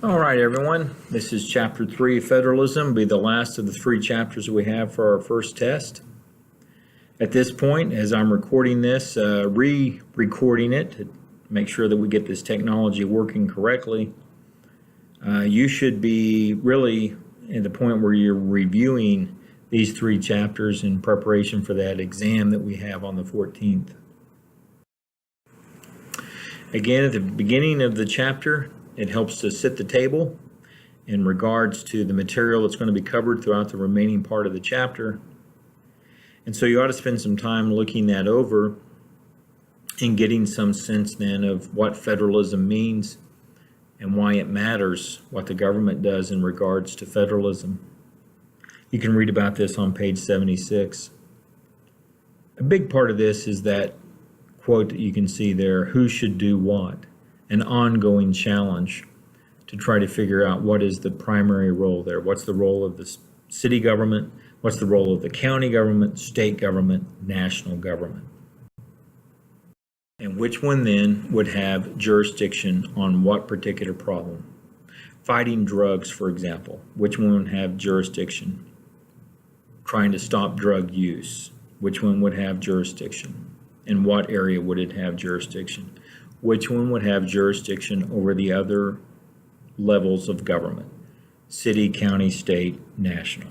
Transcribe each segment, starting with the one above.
All right, everyone. This is Chapter 3, Federalism. It'll be the last of the 3 chapters we have for our first test. At this point, as I'm recording this, re-recording it to make sure that we get this technology working correctly, you should be really at the point where you're reviewing these 3 chapters in preparation for that exam that we have on the 14th. Again, at the beginning of the chapter, it helps to set the table in regards to the material that's going to be covered throughout the remaining part of the chapter. And so you ought to spend some time looking that over and getting some sense then of what federalism means and why it matters what the government does in regards to federalism. You can read about this on page 76. A big part of this is that quote that you can see there, who should do what? An ongoing challenge to try to figure out what is the primary role there. What's the role of the city government? What's the role of the county government, state government, national government? And which one then would have jurisdiction on what particular problem? Fighting drugs, for example, which one would have jurisdiction? Trying to stop drug use, which one would have jurisdiction? In what area would it have jurisdiction? Which one would have jurisdiction over the other levels of government? City, county, state, national.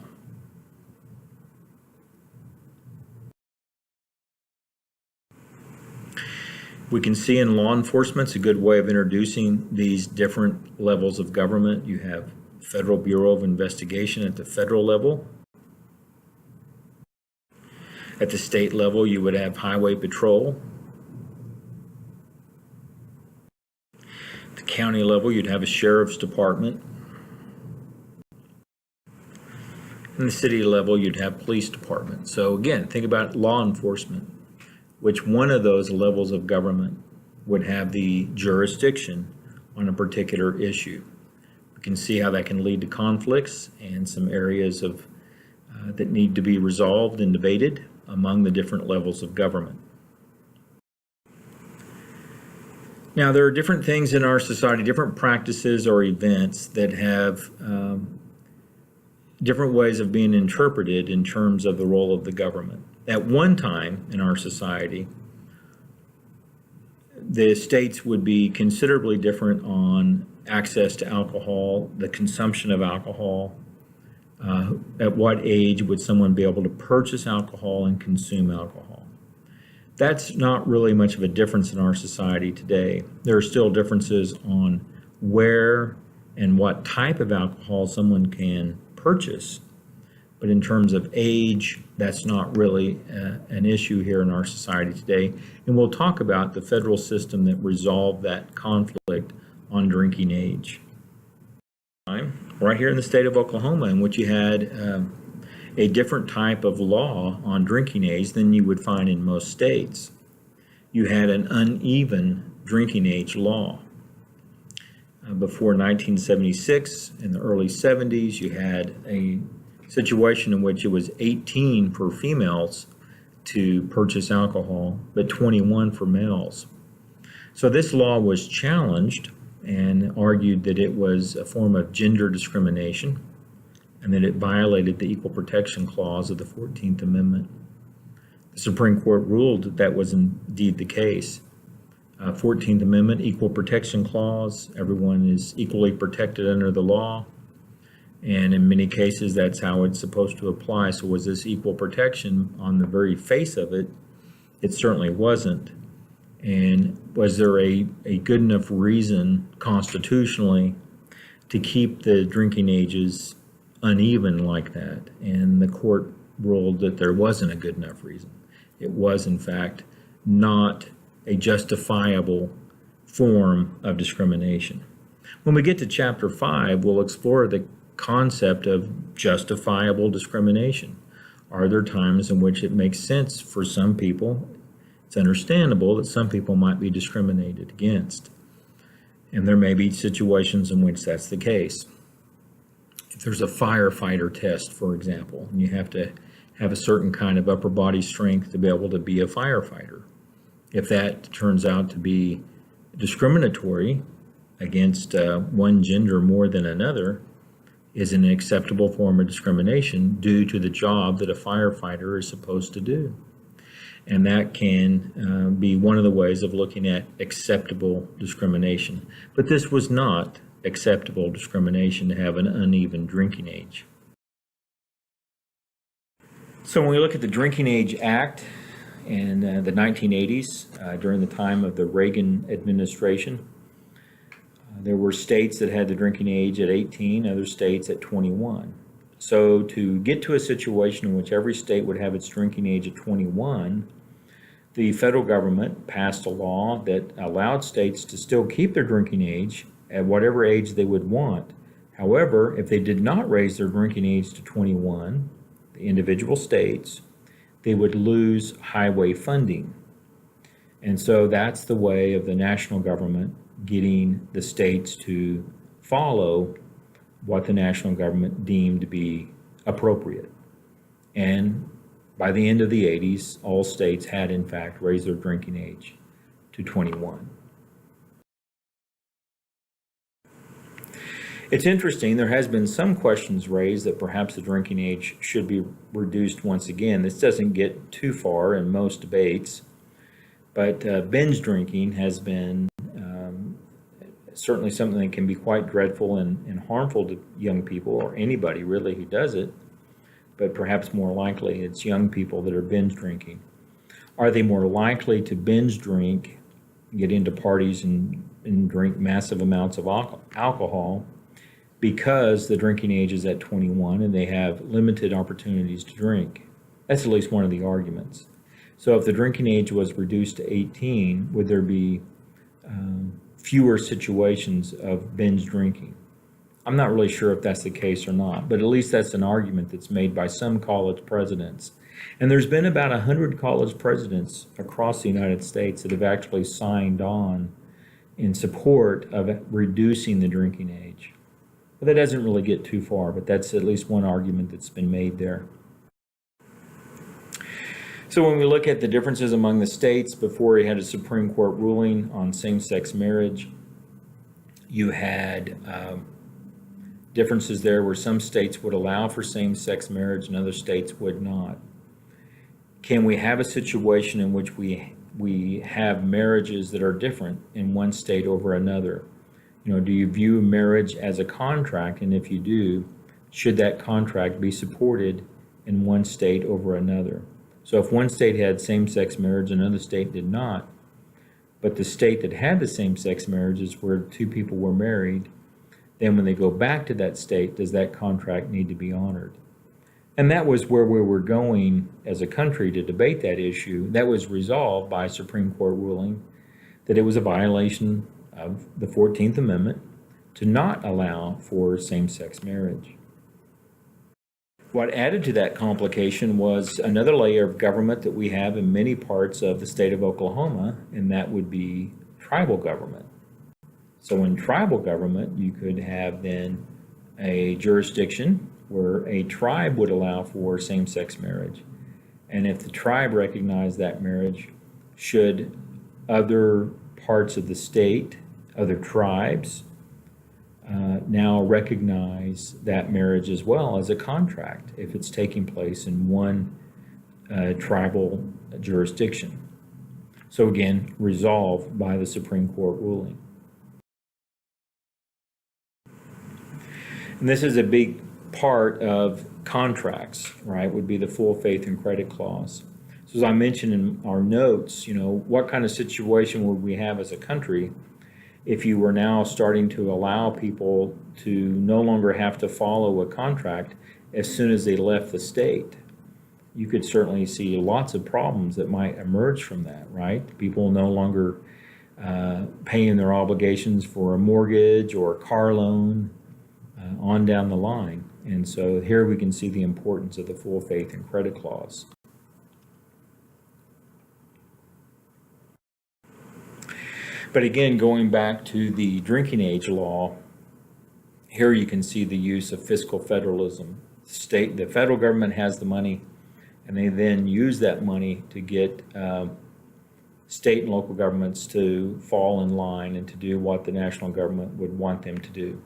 We can see in law enforcement, it's a good way of introducing these different levels of government. You have Federal Bureau of Investigation at the federal level. At the state level, you would have Highway Patrol. County level, you'd have a sheriff's department. In the city level, you'd have police department. So again, think about law enforcement. Which one of those levels of government would have the jurisdiction on a particular issue? We can see how that can lead to conflicts and some areas of that need to be resolved and debated among the different levels of government. Now, there are different things in our society, different practices or events that have different ways of being interpreted in terms of the role of the government. At one time in our society, the states would be considerably different on access to alcohol, the consumption of alcohol. At what age would someone be able to purchase alcohol and consume alcohol? That's not really much of a difference in our society today. There are still differences on where and what type of alcohol someone can purchase. But in terms of age, that's not really an issue here in our society today. And we'll talk about the federal system that resolved that conflict on drinking age. Right here in the state of Oklahoma, in which you had a different type of law on drinking age than you would find in most states. You had an uneven drinking age law. Before 1976, in the early 70s, you had a situation in which it was 18 for females to purchase alcohol, but 21 for males. So this law was challenged and argued that it was a form of gender discrimination and that it violated the Equal Protection Clause of the 14th Amendment. The Supreme Court ruled that that was indeed the case. 14th Amendment, Equal Protection Clause, everyone is equally protected under the law, and in many cases that's how it's supposed to apply. So was this equal protection on the very face of it? It certainly wasn't. And was there a good enough reason constitutionally to keep the drinking ages uneven like that? And the court ruled that there wasn't a good enough reason. It was, in fact, not a justifiable form of discrimination. When we get to Chapter 5, we'll explore the concept of justifiable discrimination. Are there times in which it makes sense for some people? It's understandable that some people might be discriminated against. And there may be situations in which that's the case. If there's a firefighter test, for example, and you have to have a certain kind of upper body strength to be able to be a firefighter. If that turns out to be discriminatory against one gender more than another is an acceptable form of discrimination due to the job that a firefighter is supposed to do. And that can be one of the ways of looking at acceptable discrimination. But this was not acceptable discrimination to have an uneven drinking age. So when we look at the Drinking Age Act in the 1980s, during the time of the Reagan administration, there were states that had the drinking age at 18, other states at 21. So to get to a situation in which every state would have its drinking age at 21, the federal government passed a law that allowed states to still keep their drinking age at whatever age they would want. However, if they did not raise their drinking age to 21, the individual states, they would lose highway funding. And so that's the way of the national government getting the states to follow what the national government deemed to be appropriate. And by the end of the 80s, all states had in fact raised their drinking age to 21. It's interesting, there has been some questions raised that perhaps the drinking age should be reduced once again. This doesn't get too far in most debates, but binge drinking has been certainly something that can be quite dreadful and harmful to young people, or anybody really who does it, but perhaps more likely it's young people that are binge drinking. Are they more likely to binge drink, get into parties and drink massive amounts of alcohol because the drinking age is at 21 and they have limited opportunities to drink? That's at least one of the arguments. So if the drinking age was reduced to 18, would there be fewer situations of binge drinking? I'm not really sure if that's the case or not, but at least that's an argument that's made by some college presidents. And there's been about 100 college presidents across the United States that have actually signed on in support of reducing the drinking age. But that doesn't really get too far, but that's at least one argument that's been made there. So when we look at the differences among the states before we had a Supreme Court ruling on same-sex marriage, you had differences there where some states would allow for same-sex marriage and other states would not. Can we have a situation in which we have marriages that are different in one state over another? You know, do you view marriage as a contract? And if you do, should that contract be supported in one state over another? So if one state had same-sex marriage and another state did not, but the state that had the same-sex marriage is where two people were married, then when they go back to that state, does that contract need to be honored? And that was where we were going as a country to debate that issue. That was resolved by a Supreme Court ruling that it was a violation of the 14th Amendment to not allow for same-sex marriage. What added to that complication was another layer of government that we have in many parts of the state of Oklahoma, and that would be tribal government. So in tribal government, you could have then a jurisdiction where a tribe would allow for same-sex marriage. And if the tribe recognized that marriage, should other parts of the state, other tribes, now recognize that marriage as well as a contract if it's taking place in one tribal jurisdiction. So again, resolved by the Supreme Court ruling. And this is a big part of contracts, right, would be the full faith and credit clause. So as I mentioned in our notes, you know, what kind of situation would we have as a country if you were now starting to allow people to no longer have to follow a contract as soon as they left the state? You could certainly see lots of problems that might emerge from that, right? People no longer paying their obligations for a mortgage or a car loan on down the line. And so here we can see the importance of the full faith and credit clause. But again, going back to the drinking age law, here you can see the use of fiscal federalism. The federal government has the money, and they then use that money to get state and local governments to fall in line and to do what the national government would want them to do,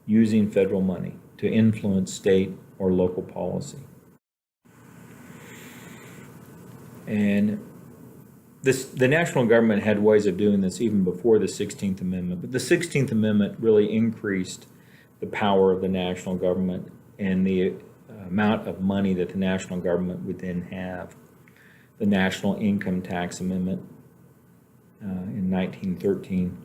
using federal money to influence state or local policy. And the national government had ways of doing this even before the 16th Amendment, but the 16th Amendment really increased the power of the national government and the amount of money that the national government would then have. The National Income Tax Amendment in 1913.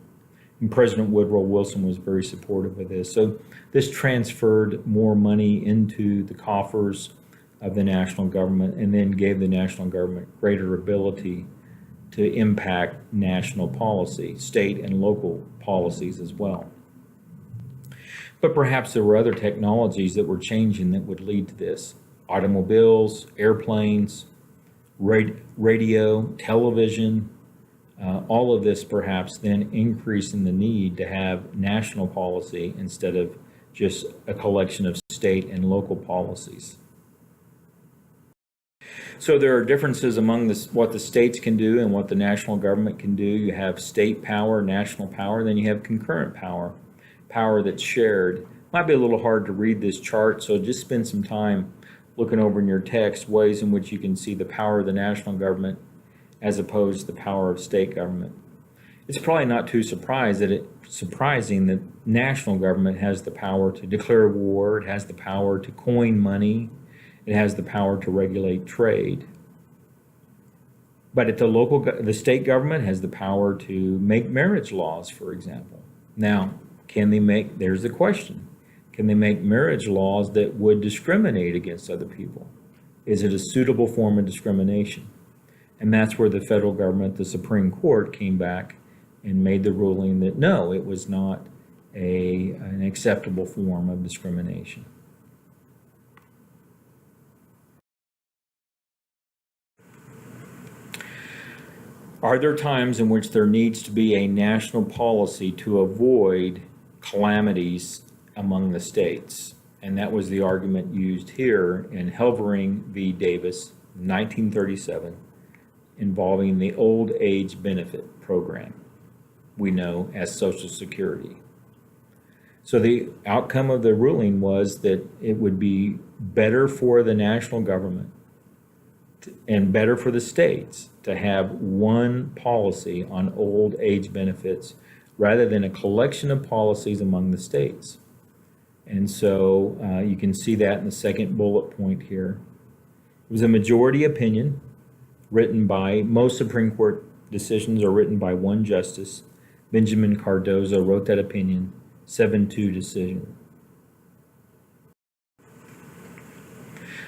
And President Woodrow Wilson was very supportive of this. So this transferred more money into the coffers of the national government and then gave the national government greater ability to impact national policy, state and local policies as well. But perhaps there were other technologies that were changing that would lead to this. Automobiles, airplanes, radio, television, all of this perhaps then increasing the need to have national policy instead of just a collection of state and local policies. So there are differences among what the states can do and what the national government can do. You have state power, national power, then you have concurrent power, power that's shared. Might be a little hard to read this chart, so just spend some time looking over in your text ways in which you can see the power of the national government as opposed to the power of state government. It's probably not too surprising that national government has the power to declare war, it has the power to coin money, it has the power to regulate trade. But at the state government has the power to make marriage laws, for example. Now, there's the question, can they make marriage laws that would discriminate against other people? Is it a suitable form of discrimination? And that's where the federal government, the Supreme Court, came back and made the ruling that no, it was not an acceptable form of discrimination. Are there times in which there needs to be a national policy to avoid calamities among the states? And that was the argument used here in Helvering v. Davis, 1937, involving the old age benefit program we know as Social Security. So the outcome of the ruling was that it would be better for the national government and better for the states to have one policy on old age benefits rather than a collection of policies among the states. And so you can see that in the second bullet point here. It was a majority opinion written by, most Supreme Court decisions are written by one justice. Benjamin Cardozo wrote that opinion, 7-2 decision.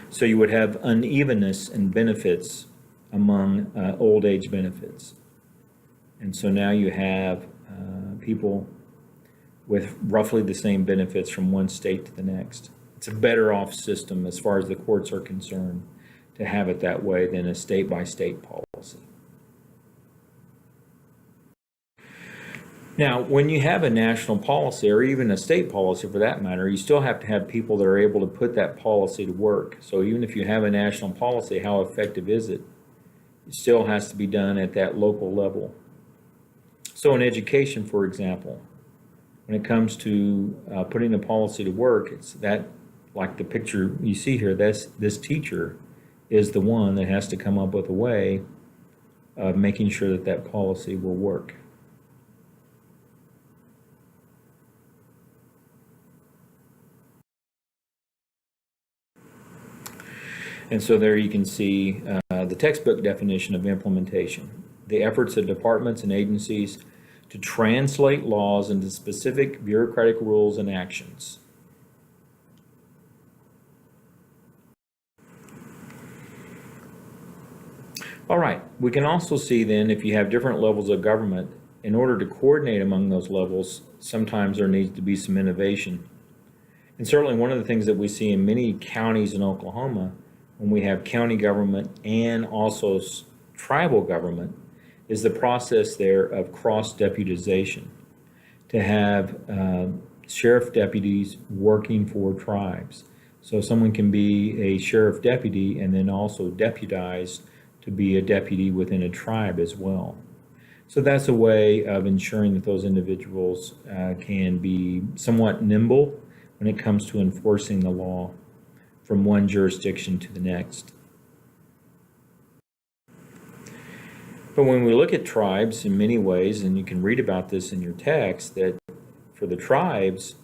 So you would have unevenness in benefits among old age benefits. And so now you have people with roughly the same benefits from one state to the next. It's a better off system as far as the courts are concerned to have it that way than a state-by-state policy. Now, when you have a national policy, or even a state policy for that matter, you still have to have people that are able to put that policy to work. So even if you have a national policy, how effective is it? It still has to be done at that local level. So in education, for example, when it comes to putting a policy to work, it's that, like the picture you see here, this teacher is the one that has to come up with a way of making sure that that policy will work. And so there you can see the textbook definition of implementation. The efforts of departments and agencies to translate laws into specific bureaucratic rules and actions. All right, we can also see then if you have different levels of government, in order to coordinate among those levels, sometimes there needs to be some innovation. And certainly one of the things that we see in many counties in Oklahoma, when we have county government and also tribal government, is the process there of cross-deputization, to have sheriff deputies working for tribes. So someone can be a sheriff deputy and then also deputized to be a deputy within a tribe as well. So that's a way of ensuring that those individuals can be somewhat nimble when it comes to enforcing the law from one jurisdiction to the next. But when we look at tribes in many ways, and you can read about this in your text, that for the tribes,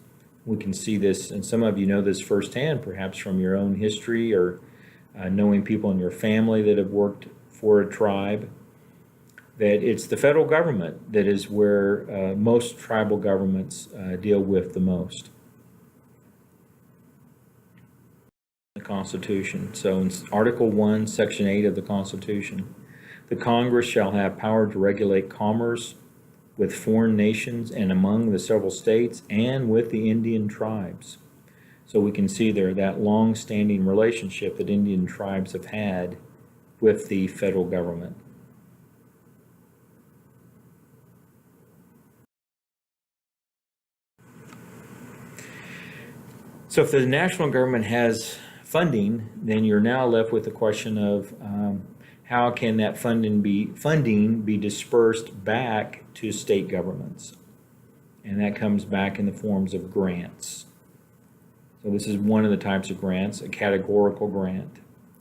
we can see this, and some of you know this firsthand, perhaps from your own history or knowing people in your family that have worked for a tribe, that it's the federal government that is where most tribal governments deal with the most. The Constitution. So in Article 1, Section 8 of the Constitution, the Congress shall have power to regulate commerce with foreign nations and among the several states and with the Indian tribes. So we can see there that long-standing relationship that Indian tribes have had with the federal government. So if the national government has funding, then you're now left with the question of how can that funding be dispersed back to state governments? And that comes back in the forms of grants. So this is one of the types of grants, a categorical grant.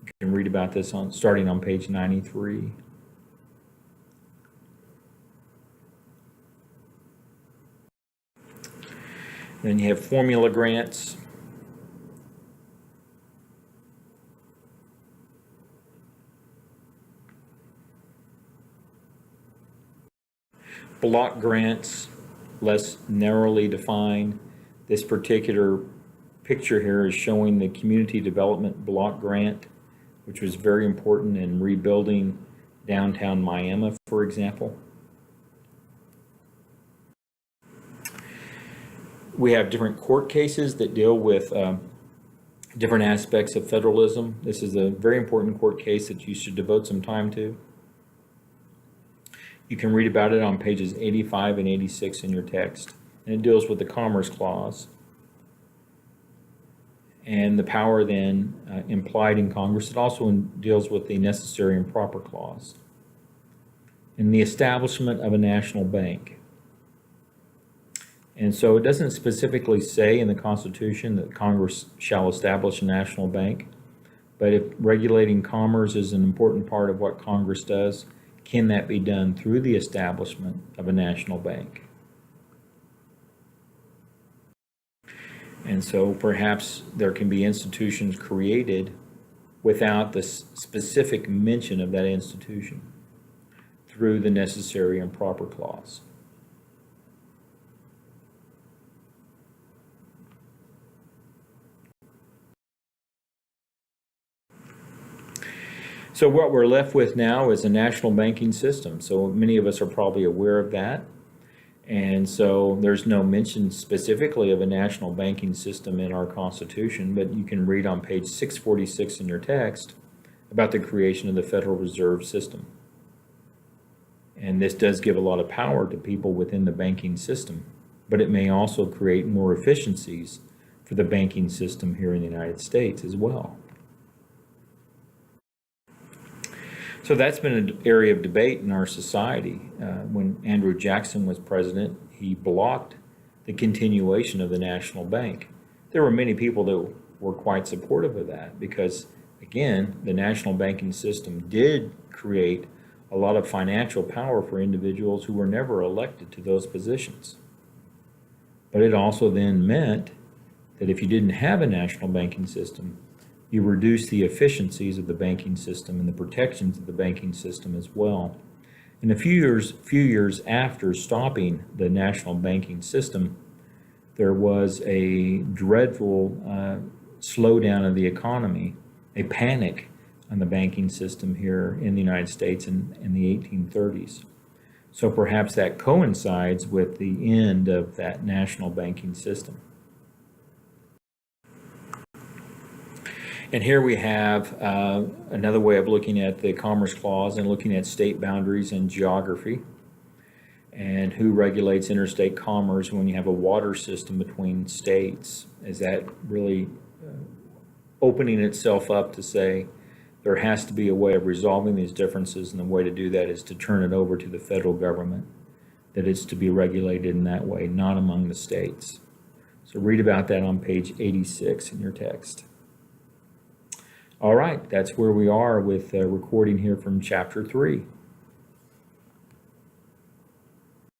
You can read about this starting on page 93. Then you have formula grants. Block grants, less narrowly defined. This particular picture here is showing the Community Development Block Grant, which was very important in rebuilding downtown Miami, for example. We have different court cases that deal with different aspects of federalism. This is a very important court case that you should devote some time to. You can read about it on pages 85 and 86 in your text. And it deals with the Commerce Clause and the power then implied in Congress. It also deals with the Necessary and Proper Clause and the establishment of a national bank. And so it doesn't specifically say in the Constitution that Congress shall establish a national bank, but if regulating commerce is an important part of what Congress does, can that be done through the establishment of a national bank? And so perhaps there can be institutions created without the specific mention of that institution through the Necessary and Proper Clause. So what we're left with now is a national banking system. So many of us are probably aware of that. And so there's no mention specifically of a national banking system in our Constitution, but you can read on page 646 in your text about the creation of the Federal Reserve System. And this does give a lot of power to people within the banking system, but it may also create more efficiencies for the banking system here in the United States as well. So that's been an area of debate in our society. When Andrew Jackson was president, he blocked the continuation of the national bank. There were many people that were quite supportive of that because, again, the national banking system did create a lot of financial power for individuals who were never elected to those positions. But it also then meant that if you didn't have a national banking system, you reduce the efficiencies of the banking system and the protections of the banking system as well. In a few years after stopping the national banking system, there was a dreadful slowdown of the economy, a panic on the banking system here in the United States in the 1830s. So perhaps that coincides with the end of that national banking system. And here we have another way of looking at the Commerce Clause and looking at state boundaries and geography and who regulates interstate commerce when you have a water system between states. Is that really opening itself up to say there has to be a way of resolving these differences, and the way to do that is to turn it over to the federal government, that it's to be regulated in that way, not among the states. So read about that on page 86 in your text. All right, that's where we are with recording here from chapter 3.